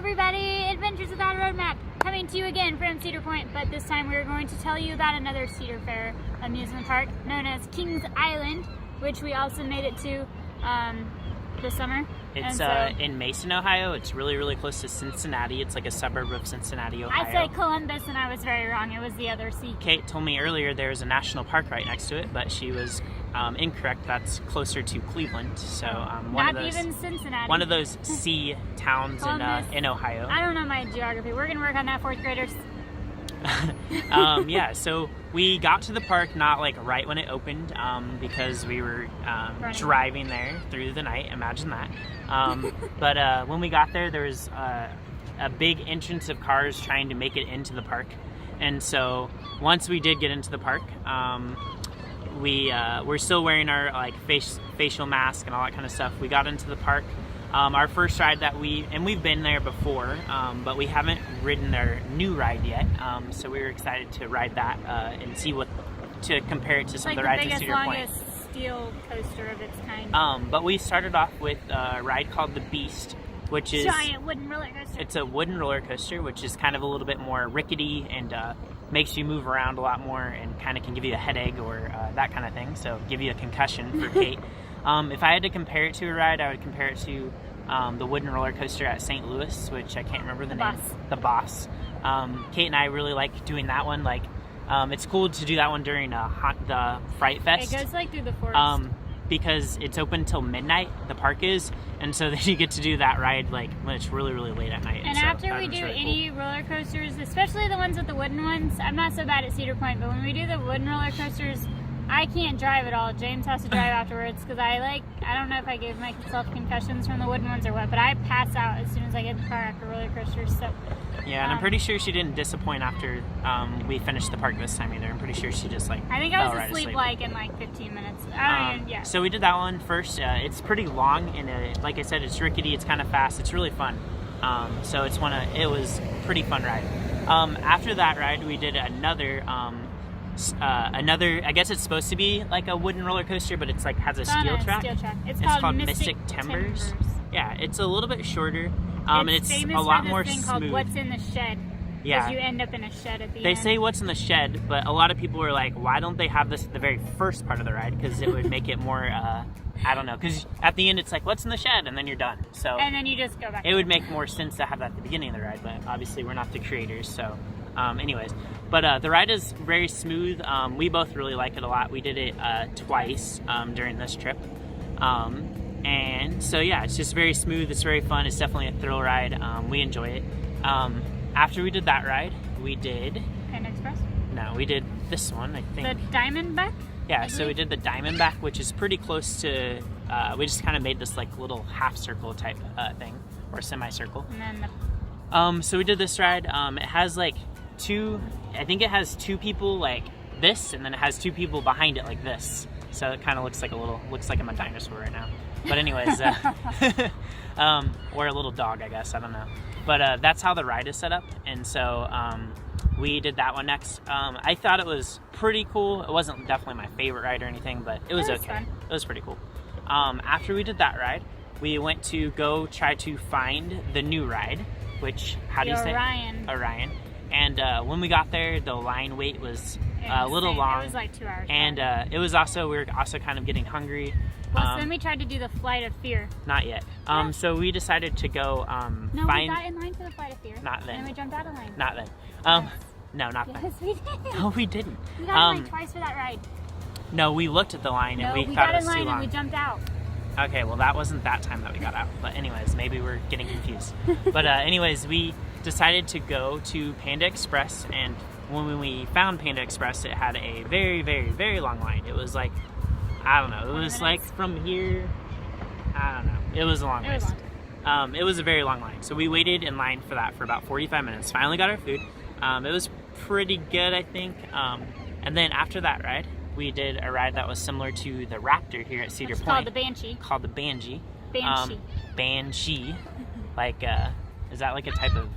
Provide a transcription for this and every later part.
everybody, Adventures Without a Roadmap, coming to you again from Cedar Point, but this time we're going to tell you about another Cedar Fair amusement park known as Kings Island, which we also made it to this summer. It's in Mason, Ohio. It's really close to Cincinnati. It's like a suburb of Cincinnati, Ohio. I said Columbus and I was very wrong. It was the other C. Kate told me earlier there's a national park right next to it, but she was incorrect. That's closer to Cleveland. So even Cincinnati. One of those C towns in Ohio. I don't know my geography. We're gonna work on that, fourth graders. Yeah, so we got to the park not like right when it opened because we were driving there through the night. Imagine that. But when we got there, there was a big entrance of cars trying to make it into the park. And so once we did get into the park, we're still wearing our like facial mask and all that kind of stuff. We got into the park. Our first ride that we've been there before, but we haven't ridden their new ride yet. So we were excited to ride that and see to compare it to some of the rides in Cedar Point. It's like the biggest, longest steel coaster of its kind. But we started off with a ride called the Beast, which is giant wooden roller coaster. It's a wooden roller coaster, which is kind of a little bit more rickety and makes you move around a lot more and kind of can give you a headache or that kind of thing. So give you a concussion for Kate. If I had to compare it to a ride, I would compare it to the wooden roller coaster at St. Louis, which I can't remember the name. The Boss. Kate and I really like doing that one. Like, it's cool to do that one during the Fright Fest. It goes like through the forest. Because it's open till midnight, the park is, and so then you get to do that ride like when it's really late at night. And so after we do any roller coasters, especially the ones with the wooden ones, I'm not so bad at Cedar Point, but when we do the wooden roller coasters, I can't drive at all. James has to drive afterwards because I don't know if I gave myself concussions from the wooden ones or what, but I pass out as soon as I get in the car after roller coasters. So yeah, and I'm pretty sure she didn't disappoint after we finished the park this time either. I'm pretty sure she just I think I was asleep like in like 15 minutes. Yeah. So we did that one first. It's pretty long and like I said, it's rickety. It's kind of fast. It's really fun. So it was a pretty fun ride. After that ride, we did another. I guess it's supposed to be like a wooden roller coaster, but it's like has a steel track. It's called Mystic Timbers. Yeah, it's a little bit shorter, and it's a lot more smooth. Called What's in the Shed. Yeah, because you end up in a shed at the end. They say what's in the shed, but a lot of people were like, why don't they have this at the very first part of the ride? Because it would make it more, I don't know. Because at the end it's like, what's in the shed? And then you're done. So and then you just go back. It would make more sense to have that at the beginning of the ride, but obviously we're not the creators, so. Anyways, but the ride is very smooth. We both really like it a lot. We did it twice during this trip. And so yeah, it's just very smooth. It's very fun. It's definitely a thrill ride. We enjoy it. After we did that ride, we did... Panda Express? No, we did this one, I think. The Diamondback? Yeah, so we did the Diamondback, which is pretty close to... we just kind of made this like little half circle type thing, or semicircle. And then so we did this ride. It has like I think it has two people like this, and then it has two people behind it like this. So it kind of looks like I'm a dinosaur right now. But anyways, or a little dog, I guess. I don't know. But that's how the ride is set up. And so we did that one next. I thought it was pretty cool. It wasn't definitely my favorite ride or anything, but it was okay. Fun. It was pretty cool. After we did that ride, we went to go try to find the new ride, which, how do you say? Orion. And when we got there, the line wait was a little long. It was like 2 hours. And we were also kind of getting hungry. Well, so then we tried to do the Flight of Fear. Not yet. Yeah. So we decided to go we got in line for the Flight of Fear. Not then. And then we jumped out of line. Not then. Yes. No, not then. Yes, we did. No, we didn't. We got in line twice for that ride. No, we looked at the line and we thought it was too long. We got in line and we jumped out. Okay, well that wasn't that time that we got out. But anyways, maybe we're getting confused. But anyways, we decided to go to Panda Express, and when we found Panda Express, it had a very long line. It was like, I don't know, it was like from here, I don't know, it was a long ways. It was a very long line, so we waited in line for that for about 45 minutes. Finally got our food. It was pretty good, I think. And then after that ride, we did a ride that was similar to the Raptor here at Cedar Point. Called the Banshee. Called the Banshee. Banshee. Like, is that like a type of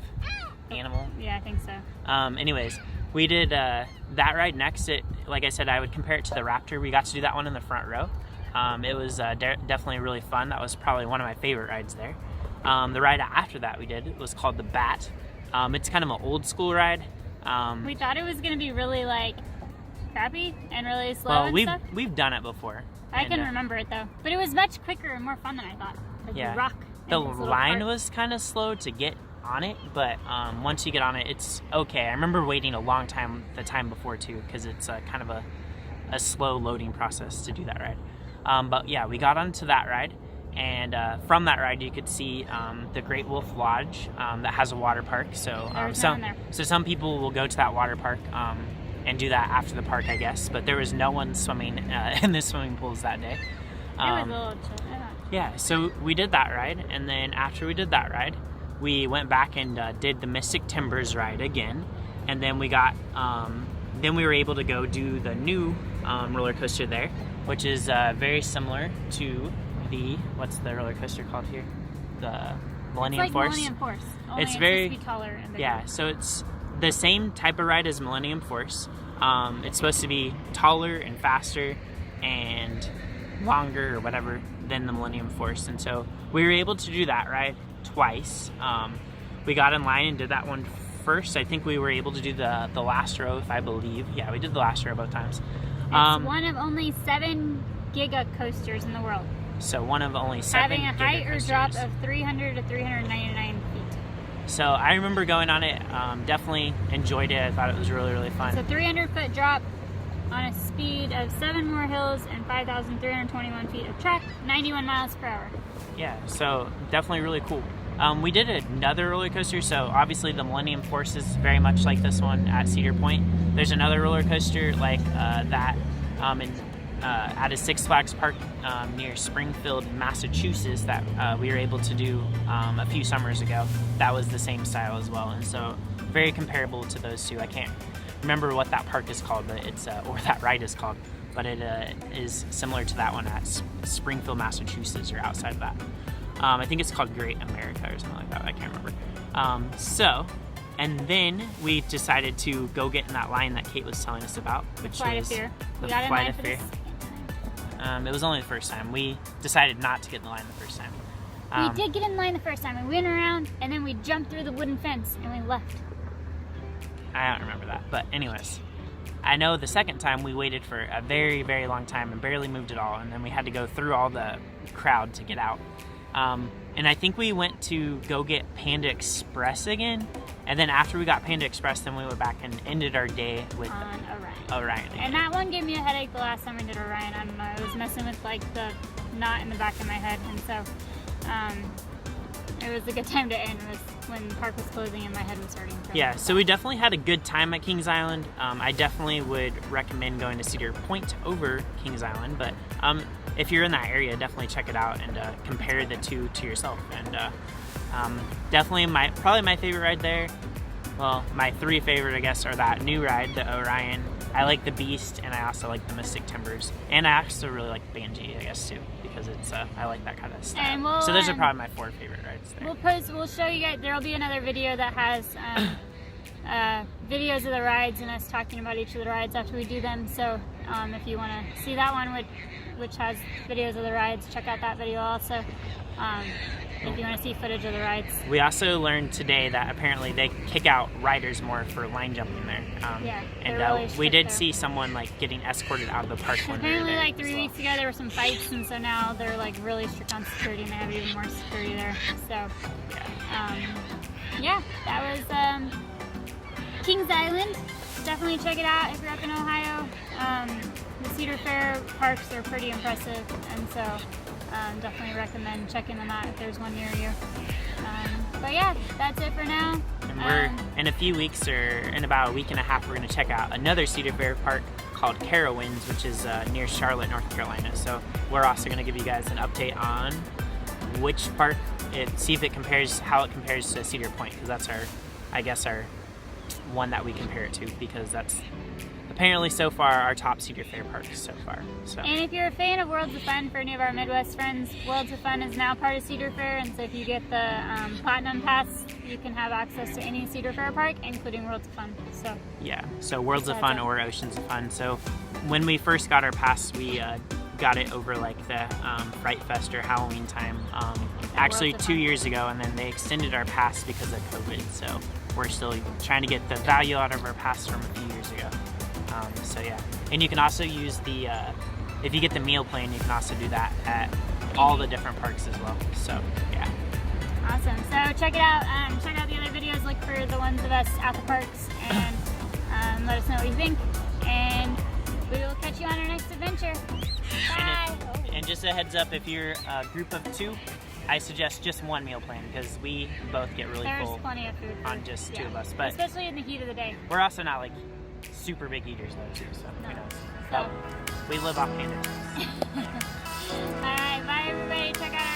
animal? Yeah, I think so. Anyways, we did that ride next. Like I said, I would compare it to the Raptor. We got to do that one in the front row. It was definitely really fun. That was probably one of my favorite rides there. The ride after that we did was called the Bat. It's kind of an old school ride. We thought it was going to be really like crappy and really slow Well, and stuff. we've done it before. I can remember it though, but it was much quicker and more fun than I thought. Like Yeah. you rock. The in this little line cart. was kind of slow to get on it, but once you get on it, it's okay. I remember waiting a long time the time before too, because it's kind of a slow loading process to do that ride. But yeah, we got onto that ride, and from that ride you could see the Great Wolf Lodge that has a water park. So There was no one there. some people will go to that water park and do that after the park, I guess. But there was no one swimming in the swimming pools that day. It was a little chill. Yeah, so we did that ride, and then after we did that ride, we went back and did the Mystic Timbers ride again, and then we got, then we were able to go do the new roller coaster there, which is very similar to the, what's the roller coaster called here? The Millennium It's like Force. Millennium Force. Only It's it's very- supposed to be taller and bigger. Yeah, so it's the same type of ride as Millennium Force. It's supposed to be taller and faster and longer or whatever than the Millennium Force, and so we were able to do that ride twice. We got in line and did that one first. I think we were able to do the last row, if I believe. Yeah, we did the last row both times. It's one of only 7 giga coasters in the world, So one of only 7 having a height or drop giga-coasters. of 300 to 399 feet. So I remember going on it. Definitely enjoyed it. I thought it was really, really fun. It's a 300-foot drop on a speed of 7 more hills and 5,321 feet of track, 91 miles per hour. Yeah, so definitely really cool. We did another roller coaster, so obviously the Millennium Force is very much like this one at Cedar Point. There's another roller coaster like that at a Six Flags park near Springfield, Massachusetts that we were able to do a few summers ago. That was the same style as well, and so very comparable to those two. I can't remember what that park is called, but it's or that ride is called, but it is similar to that one at Springfield, Massachusetts, or outside of that. I think it's called Great America or something like that. I can't remember. And then we decided to go get in that line that Kate was telling us about, which Flight of was Fear. the We got in Flight line of for Fear. this. It was only the first time. We decided not to get in the line the first time. We did get in line the first time, and we went around, and then we jumped through the wooden fence, and we left. I don't remember that, but anyways, I know the second time we waited for a very, very long time and barely moved at all, and then we had to go through all the crowd to get out. And I think we went to go get Panda Express again, and then after we got Panda Express, then we went back and ended our day with On Orion. Orion again. And that one gave me a headache the last time we did Orion. I don't know, it was messing with like the knot in the back of my head, and so it was a good time to end when the park was closing and my head was hurting. Yeah, so we definitely had a good time at Kings Island. I definitely would recommend going to Cedar Point over Kings Island, but if you're in that area, definitely check it out and compare the two to yourself. And definitely probably my favorite ride there. Well, my 3 favorite, I guess, are that new ride, the Orion. I like the Beast, and I also like the Mystic Timbers, and I also really like the Bangee, I guess, too, because it's I like that kind of style. And we'll, so those are probably my 4 favorite rides there. We'll show you guys. There'll be another video that has videos of the rides and us talking about each of the rides after we do them. So if you want to see that one, which has videos of the rides, check out that video also. If you want to see footage of the rides. We also learned today that apparently they kick out riders more for line jumping there. Yeah, and they're really we strict did there. see someone like getting escorted out of the park when we were Apparently, there like 3 as well. weeks ago, there were some fights, and so now they're like really strict on security, and they have even more security there. So, yeah, that was Kings Island. Definitely check it out if you're up in Ohio. The Cedar Fair parks are pretty impressive, and so definitely recommend checking them out if there's one near you. But yeah, that's it for now. And we're in a few weeks, or in about a week and a half, we're going to check out another Cedar Fair park called Carowinds, which is near Charlotte, North Carolina. So we're also going to give you guys an update on which park, see if it compares, how it compares to Cedar Point, because that's our one that we compare it to, because that's apparently so far our top Cedar Fair park so far. So. And if you're a fan of Worlds of Fun, for any of our Midwest friends, Worlds of Fun is now part of Cedar Fair, and so if you get the Platinum Pass, you can have access to any Cedar Fair park, including Worlds of Fun. So Yeah, so Worlds of That's Fun it. or Oceans of Fun. So when we first got our pass, we got it over like the Fright Fest or Halloween time. Actually, 2 years ago, and then they extended our pass because of COVID. So we're still trying to get the value out of our pass from a few years ago. So yeah, and you can also use the if you get the meal plan, you can also do that at all the different parks as well. So yeah. Awesome. So check it out. Check out the other videos. Look for the ones of us at the parks, and let us know what you think. And we will catch you on our next adventure. Bye. And just a heads up, if you're a group of 2, I suggest just one meal plan because we both get really There's full plenty of food on just 2 of us. But especially in the heat of the day. we're also not like super big eaters though too, so No. who knows. So. But we live off Panda. All right. Bye, everybody. Check out